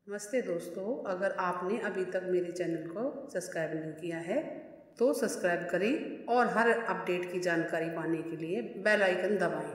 नमस्ते दोस्तों, अगर आपने अभी तक मेरे चैनल को सब्सक्राइब नहीं किया है तो सब्सक्राइब करें और हर अपडेट की जानकारी पाने के लिए बेल आइकन दबाएं।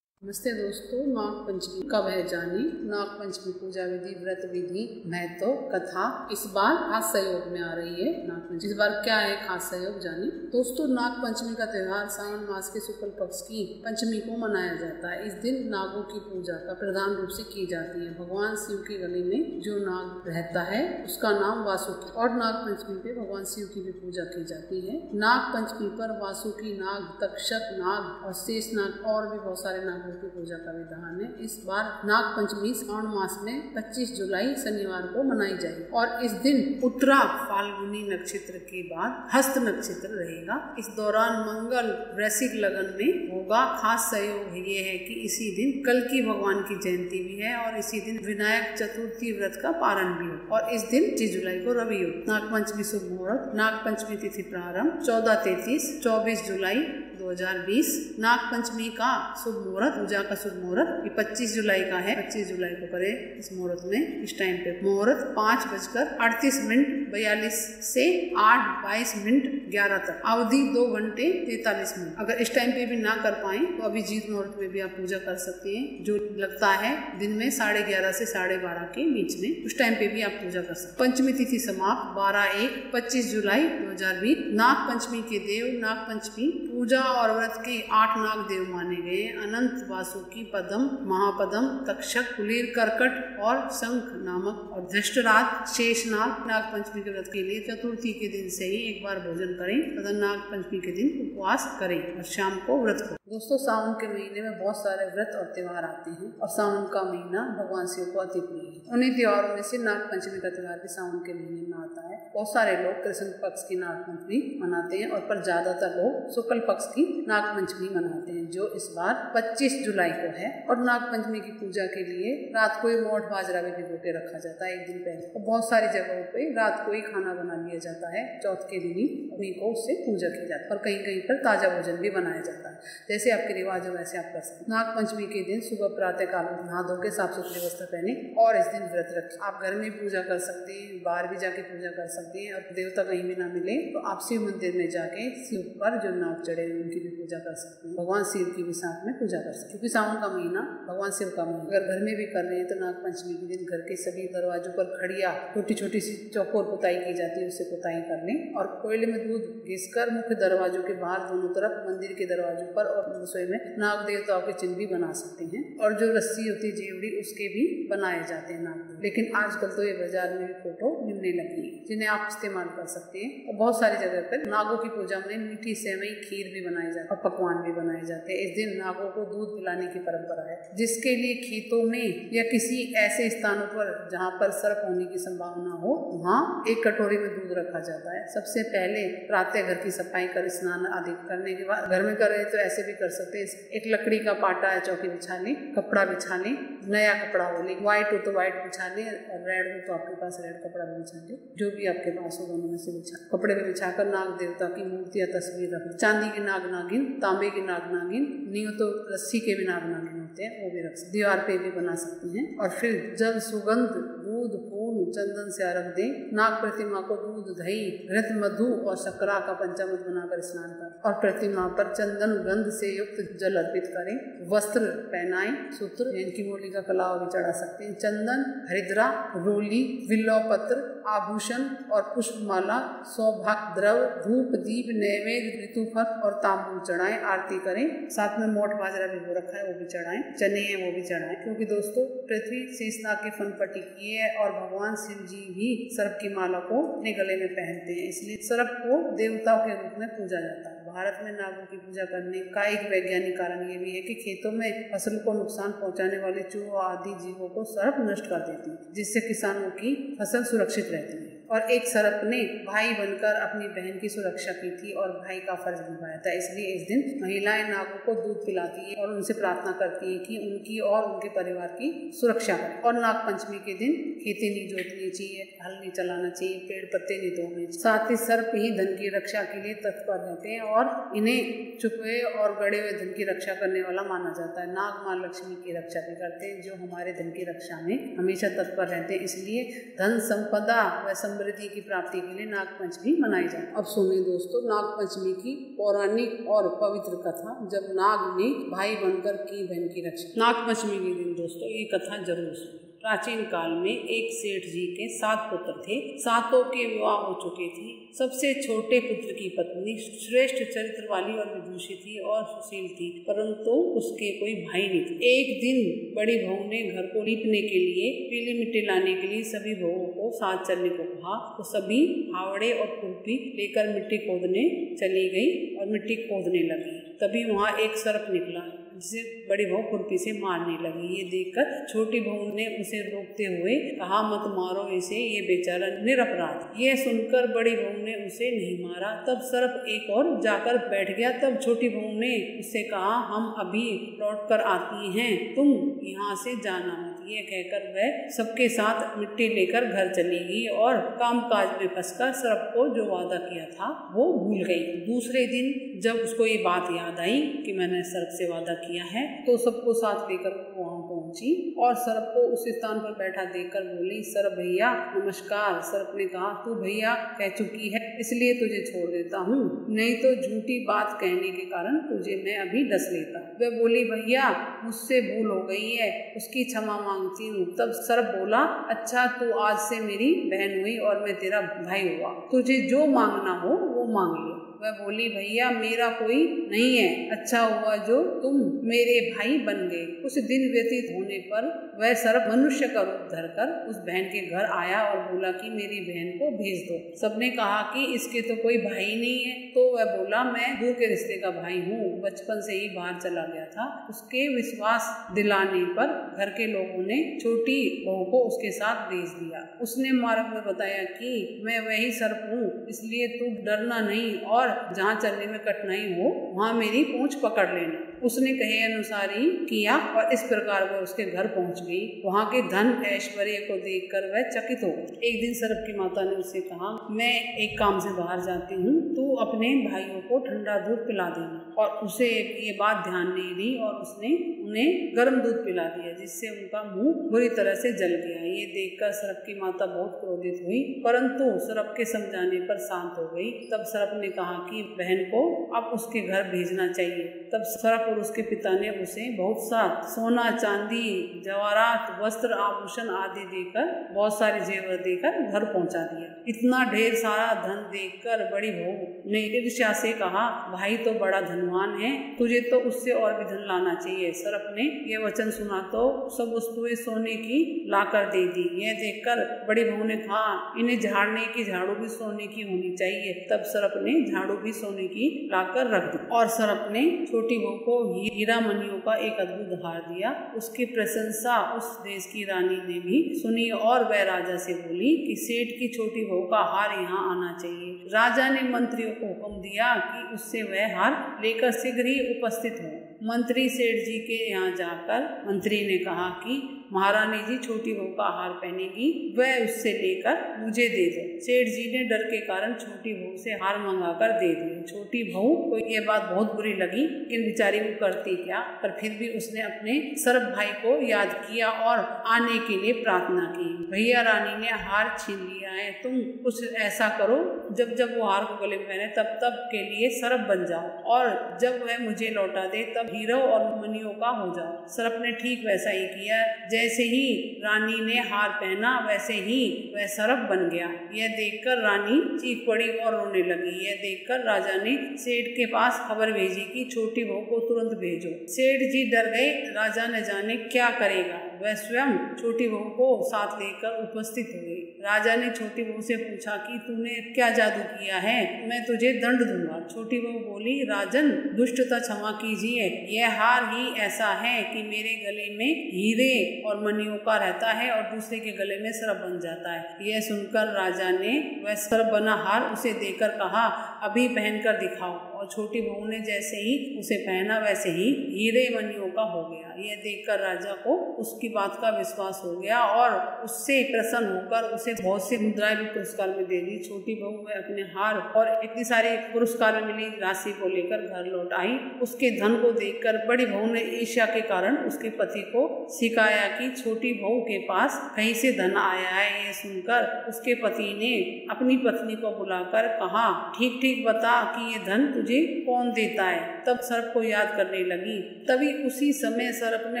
नमस्ते दोस्तों, नाग पंचमी कब है जानी। नाग पंचमी पूजा विधि, व्रत विधि, महत्व, कथा इस बार खास सहयोग में आ रही है। नाग पंचमी इस बार क्या है खास सहयोग जानी। दोस्तों, नाग पंचमी का त्योहार सावन मास के शुक्ल पक्ष की पंचमी को मनाया जाता है। इस दिन नागों की पूजा का प्रधान रूप से की जाती है। भगवान शिव के गले में जो नाग रहता है उसका नाम वासुकी, और नाग पंचमी पे भगवान शिव की भी पूजा की जाती है। नाग पंचमी पर वासुकी नाग, तक्षक नाग और शेष नाग और भी बहुत सारे नाग की पूजा का विधान है। इस बार नाग पंचमी श्रावण मास में 25 जुलाई शनिवार को मनाई जाएगी और इस दिन उत्तरा फाल्गुनी नक्षत्र के बाद हस्त नक्षत्र रहेगा। इस दौरान मंगल वृश्चिक लगन में होगा। खास सहयोग ये है कि इसी दिन कल्कि भगवान की जयंती भी है और इसी दिन विनायक चतुर्थी व्रत का पारण भी हो और इस दिन 25 जुलाई को रवि हो। नाग पंचमी शुभ मुहूर्त। नाग पंचमी तिथि प्रारंभ 14:33 24 जुलाई 2020। नाग पंचमी का शुभ मुहूर्त, पूजा का शुभ मुहूर्त ये 25 जुलाई का है। 25 जुलाई को करें इस मुहूर्त में। इस टाइम पे मुहूर्त 5:38 से 8:22 तक। अवधि 2 घंटे 43 मिनट। अगर इस टाइम पे भी ना कर पाए तो अभिजीत मुहूर्त में भी आप पूजा कर सकते हैं, जो लगता है दिन में 11:30 से 12:30 के बीच में। उस टाइम पे भी आप पूजा कर सकते हैं। पंचमी तिथि समाप्त 12/1/25 जुलाई 2020। नाग पंचमी के देव। नाग पंचमी पूजा और व्रत के 8 नाग देव माने गए। अनंत, वासुकी, पद्म, महापद्म, तक्षक, कुलीर, कर्कट और शंख नामक और धृष्टराज, शेषनाग। नाग पंचमी के व्रत के लिए चतुर्थी के दिन से ही एक बार भोजन करें तथा नाग पंचमी के दिन उपवास करें और शाम को व्रत करें। दोस्तों, सावन के महीने में बहुत सारे व्रत और त्योहार आते हैं और सावन का महीना भगवान शिव को अति प्रिय है। उन्हीं त्योहारों में से नाग पंचमी का त्योहार भी सावन के महीने में आता है। बहुत सारे लोग कृष्ण पक्ष की नाग पंचमी मनाते हैं और पर ज्यादातर लोग शुक्ल पक्ष की नाग पंचमी मनाते हैं, जो इस बार 25 जुलाई को है। और नाग पंचमी की पूजा के लिए रात को ही मोठ बाजरा भी भिगो के रखा जाता है एक दिन पहले। और बहुत सारी जगहों पे रात को ही खाना बना लिया जाता है। चौथ के दिन ही उन्हीं को उससे पूजा की जाती है और कहीं कहीं पर ताजा भोजन भी बनाया जाता है। जैसे आपके रिवाज हो वैसे आप कर सकते हैं। नाग पंचमी के दिन सुबह प्रातः काल नहा धो के साफ सुथरे वस्त्र पहने और इस दिन व्रत रखें। आप घर में पूजा कर सकते हैं, बाहर भी जाके पूजा कर सकते हैं। और देवता कहीं भी ना मिले तो आप शिव मंदिर में जाके शिव पर जो नाग चढ़े उनकी भी पूजा कर सकते हैं। भगवान शिव की भी साथ में पूजा कर सकते हैं, क्योंकि सावन का महीना भगवान शिव का महीना। अगर घर में भी कर रहे हैं तो नाग पंचमी के दिन घर के सभी दरवाजों पर खड़िया छोटी छोटी सी चौकोर पुताई की जाती है, उससे पुताई कर लें और कोयले में दूध घिसकर मुख्य दरवाजों के बाहर दोनों तरफ, मंदिर के दरवाजों पर और रसोई में नाग देवताओं के चिन्ह भी बना सकते हैं। और जो रस्सी होती है जेवड़ी, उसके भी बनाए जाते हैं नाग। लेकिन आजकल तो ये बाजार में भी फोटो मिलने लगी है, जिन्हें आप इस्तेमाल कर सकते हैं। और बहुत सारी जगह पर नागों की पूजा में मीठी सेवई, खीर भी बनाई जाती है और पकवान भी बनाए जाते हैं। इस दिन नागों को दूध पिलाने की परंपरा है, जिसके लिए खेतों में या किसी ऐसे स्थानों पर जहाँ पर सर्प होने की संभावना हो, वहाँ एक कटोरी में दूध रखा जाता है। सबसे पहले प्रातः घर की सफाई कर स्नान आदि करने के बाद, घर में कर रहे तो ऐसे भी कर सकते हैं, एक लकड़ी का पाटा या चौकी बिछा लें, कपड़ा बिछा लें, नया कपड़ा हो ले, व्हाइट हो तो व्हाइट बिछा लें और रेड हो तो आपके पास रेड कपड़ा भी बिछा लें, जो भी आपके पास हो दोनों में से बिछा। कपड़े में बिछाकर नाग देवता की मूर्ति या तस्वीर रखें। चांदी के नाग नागिन, तांबे के नाग नागिन, नहीं हो तो रस्सी के भी नाग नागिन होते हैं, वो भी रख सकते, दीवार पे भी बना सकते हैं। और फिर जल, सुगंध, दूध, फूल, चंदन से अर्घ दें। नाग प्रतिमा को दूध, दही, घृत, मधु और शक्करा का पंचामृत बनाकर स्नान कर और प्रतिमा पर चंदन गंध से युक्त जल अर्पित करें। वस्त्र पहनाएं, सूत्र, इनकी मूली का कलाव भी चढ़ा सकते हैं। चंदन, हरिद्रा, रोली, बिल्व पत्र, आभूषण और पुष्पमाला, सौभाग्य द्रव्य, धूप, दीप, नैवेद्य, ऋतुफल और तांबूल चढ़ाएं। आरती करें। साथ में मोठ बाजरा भिगो रखा है वो भी चढ़ाएं, चने हैं वो भी चढ़ाएं। क्योंकि दोस्तों, पृथ्वी शेषनाग की फन पट्टी की है और भगवान शिव जी भी सर्प की माला को अपने गले में पहनते हैं, इसलिए सर्प को देवताओं के रूप में पूजा जाता है। भारत में नागों की पूजा करने का एक वैज्ञानिक कारण ये भी है कि खेतों में फसल को नुकसान पहुंचाने वाले चूहों आदि जीवों को सर्प नष्ट कर देती है, जिससे किसानों की फसल सुरक्षित रहती है। और एक सरप ने भाई बनकर अपनी बहन की सुरक्षा की थी और भाई का फर्ज निभाया था। इसलिए इस दिन महिलाएं नागों को दूध पिलाती है और उनसे प्रार्थना करती है कि उनकी और उनके परिवार की सुरक्षा करें। और नाग पंचमी के दिन खेती नहीं जोतनी चाहिए, हल नहीं चलाना चाहिए, पेड़ पत्ते नहीं तोड़ने चाहिए। साथ ही सर्प ही धन की रक्षा के लिए तत्पर रहते हैं और इन्हें छुपे और गड़े हुए धन की रक्षा करने वाला माना जाता है। नाग माँ लक्ष्मी की रक्षा भी करते हैं, जो हमारे धन की रक्षा में हमेशा तत्पर रहते हैं। इसलिए धन संपदा व समृद्धि की प्राप्ति के लिए नाग पंचमी मनाई जाती है। अब सुनिए दोस्तों नाग पंचमी की पौराणिक और पवित्र कथा, जब नाग ने भाई बनकर की बहन की रक्षा। नाग पंचमी के दिन दोस्तों ये कथा जरूर सुनिए। प्राचीन काल में एक सेठ जी के 7 पुत्र थे। 7 के विवाह हो चुके थे। सबसे छोटे पुत्र की पत्नी श्रेष्ठ चरित्र वाली और विदुषी थी और सुशील थी, परंतु उसके कोई भाई नहीं थे। एक दिन बड़ी बहू ने घर को लीपने के लिए पीली मिट्टी लाने के लिए सभी बहुओं को साथ चलने को कहा, तो सभी फावड़े और खुरपी लेकर मिट्टी खोदने चली गई और मिट्टी खोदने लगी। तभी वहाँ एक सर्प निकला जिसे बड़ी बहू खुरपी से मारने लगी। ये देखकर छोटी बहू ने उसे रोकते हुए कहा, मत मारो इसे, ये बेचारा निरपराध। ये सुनकर बड़ी बहू ने उसे नहीं मारा। तब सर्प एक और जाकर बैठ गया। तब छोटी बहू ने उससे कहा, हम अभी लौट कर आती हैं, तुम यहाँ से जाना मत। ये कहकर वह सबके साथ मिट्टी लेकर घर चली गई और कामकाज में फंसकर सर्प को जो वादा किया था वो भूल गई। दूसरे दिन जब उसको ये बात याद आई कि मैंने सर्प से वादा किया है, तो सबको साथ लेकर वो वहाँ पहुंची और सर्प को उस स्थान पर बैठा देखकर बोली, सर्प भैया नमस्कार। सर्प ने कहा, तू भैया कह चुकी है इसलिए तुझे छोड़ देता हूँ, नहीं तो झूठी बात कहने के कारण तुझे मैं अभी डस लेता। वह बोली, भैया मुझसे भूल हो गई है, उसकी क्षमा मांगती हूँ। तब सर्प बोला, अच्छा तू आज से मेरी बहन हुई और मैं तेरा भाई हुआ, तुझे जो मांगना हो वो मांग ले। वह बोली, भैया मेरा कोई नहीं है, अच्छा हुआ जो तुम मेरे भाई बन गए। कुछ दिन व्यतीत होने पर वह सर्प मनुष्य का रूप धरकर उस बहन के घर आया और बोला कि मेरी बहन को भेज दो। सबने कहा कि इसके तो कोई भाई नहीं है। तो वह बोला, मैं दूर के रिश्ते का भाई हूँ, बचपन से ही बाहर चला गया था। उसके विश्वास दिलाने पर घर के लोगों ने छोटी बहू को उसके साथ भेज दिया। उसने मार्ग में बताया कि मैं वही सर्प हूँ, इसलिए तू डरना नहीं और जहाँ चलने में कठिनाई हो वहाँ मेरी पूंछ पकड़ लेना। उसने कहे अनुसार ही किया और इस प्रकार वह उसके घर पहुँच गई। वहाँ के धन ऐश्वर्य को देखकर वह चकित हो गई। एक दिन सर्प की माता ने उससे कहा, मैं एक काम से बाहर जाती हूँ, तू अपने भाइयों को ठंडा दूध पिला देना। और उसे ये बात ध्यान नहीं दी और उसने उन्हें गर्म दूध पिला दिया, जिससे उनका मुंह बुरी तरह से जल गया। ये देखकर सर्प की माता बहुत क्रोधित हुई, परंतु सर्प के समझाने पर शांत हो गई। तब सर्प ने कहा कि बहन को अब उसके घर भेजना चाहिए। तब सर्प और उसके पिता ने उसे बहुत सा सोना, चांदी, जवाहरात, वस्त्र, आभूषण आदि देकर, बहुत सारे जेवर देकर घर पहुंचा दिया। इतना ढेर सारा धन देखकर बड़ी बहू ने ईर्ष्या से कहा, भाई तो बड़ा धनवान है, तुझे तो उससे और भी धन लाना चाहिए। सर्प ने यह वचन सुना तो सब वस्तुएं सोने की लाकर दे दी। यह देखकर बड़ी बहू ने कहा, इन्हें झाड़ने की झाड़ू भी सोने की होनी चाहिए। तब सर्प ने झाड़ू भी सोने की लाकर रख दी और सर्प ने छोटी बहू को हीरा मणियों का एक अद्भुत हार दिया। उसकी प्रशंसा उस देश की रानी ने भी सुनी और वह राजा से बोली कि सेठ की छोटी बहू का हार यहाँ आना चाहिए। राजा ने मंत्रियों को हुक्म दिया कि उससे वह हार लेकर शीघ्र ही उपस्थित हो। मंत्री सेठ जी के यहाँ जाकर मंत्री ने कहा कि महारानी जी छोटी बहू का हार पहनेगी, वह उससे लेकर मुझे दे दो। सेठ जी ने डर के कारण छोटी बहू से हार मंगाकर दे दिए। छोटी बहू को यह बात बहुत बुरी लगी, लेकिन बेचारी वो करती क्या, पर फिर भी उसने अपने सर्प भाई को याद किया और आने के लिए प्रार्थना की। भैया रानी ने हार छीन लिया है, तुम कुछ ऐसा करो जब जब वो हार को गले में पहने तब तब के लिए सर्प बन जाओ और जब वह मुझे लौटा दे तब हीरो और मणियों का हो जाओ। सर्प ने ठीक वैसा ही किया। जैसे ही रानी ने हार पहना वैसे ही वह सर्प बन गया। यह देखकर रानी चीख पड़ी और रोने लगी। यह देखकर राजा ने सेठ के पास खबर भेजी कि छोटी बहू को तुरंत भेजो। सेठ जी डर गए, राजा न जाने क्या करेगा। वह स्वयं छोटी बहू को साथ लेकर उपस्थित हो गई। राजा ने छोटी बहू से पूछा कि तूने क्या जादू किया है, मैं तुझे दंड दूंगा। छोटी बहू बोली, राजन दुष्टता क्षमा कीजिए, यह हार ही ऐसा है कि मेरे गले में हीरे और मणियों का रहता है और दूसरे के गले में सर्प बन जाता है। यह सुनकर राजा ने वह सर्प बना हार उसे देकर कहा, अभी पहनकर दिखाओ। और छोटी बहू ने जैसे ही उसे पहना वैसे ही हीरे मणियों का हो गया। यह देखकर राजा को उसकी बात का विश्वास हो गया और उससे प्रसन्न होकर उसे बहुत से मुद्राएं भी पुरस्कार में दे दी। छोटी बहू में अपने हार और इतनी सारी पुरस्कार में मिली राशि को लेकर घर लौट आई। उसके धन को देखकर बड़ी बहू ने ईर्ष्या के कारण उसके पति को सिखाया कि छोटी बहू के पास कहीं से धन आया है। यह सुनकर उसके पति ने अपनी पत्नी को बुलाकर कहा, ठीक ठीक बता कि ये धन तुझे कौन देता है। तब सर्प को याद करने लगी। तभी उसी समय सर्प ने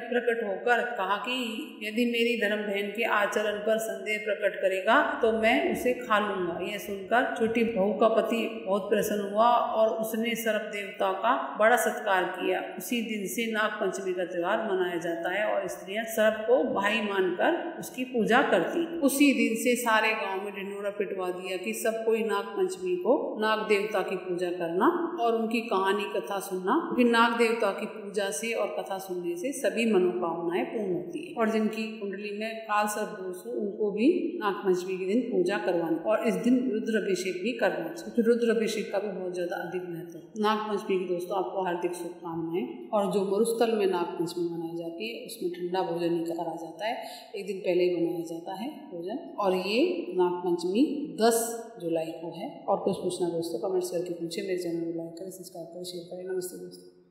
प्रकट होकर कहा कि यदि मेरी धर्म बहन के आचरण पर संदेह प्रकट करेगा तो मैं उसे खा लूंगा। यह सुनकर छोटी बहू का पति बहुत प्रसन्न हुआ और उसने सर्प देवता का बड़ा सत्कार किया। उसी दिन से नाग पंचमी का त्योहार मनाया जाता है और स्त्रियां सर्प को भाई मानकर उसकी पूजा करती। उसी दिन से सारे गांव में ढिंढोरा पिटवा दिया कि सब कोई नाग पंचमी को नाग देवता की पूजा करना और उनकी कहानी कथा सुनना, क्योंकि नाग देवता की पूजा से और कथा सुनने से सभी मनोकामनाएं पूर्ण होती है। और जिनकी कुंडली में काल सर्प दोष हो उनको भी नाग पंचमी के दिन पूजा करवानी और इस दिन रुद्र अभिषेक भी करना, क्योंकि रुद्र अभिषेक का भी बहुत ज्यादा अधिक महत्व है। नाग पंचमी की दोस्तों आपको हार्दिक शुभकामनाएं। और जो मरुस्थल में नाग पंचमी मनाई जाती है उसमें ठंडा भोजन नहीं करा जाता है, एक दिन पहले ही बनाया जाता है भोजन। और ये नाग पंचमी 10 जुलाई को है। और कुछ पूछना दोस्तों कमेंट्स करके पूछे। मेरे चैनल को लाइक करें, सब्सक्राइब करें, शेयर करें। नमस्ते दोस्तों।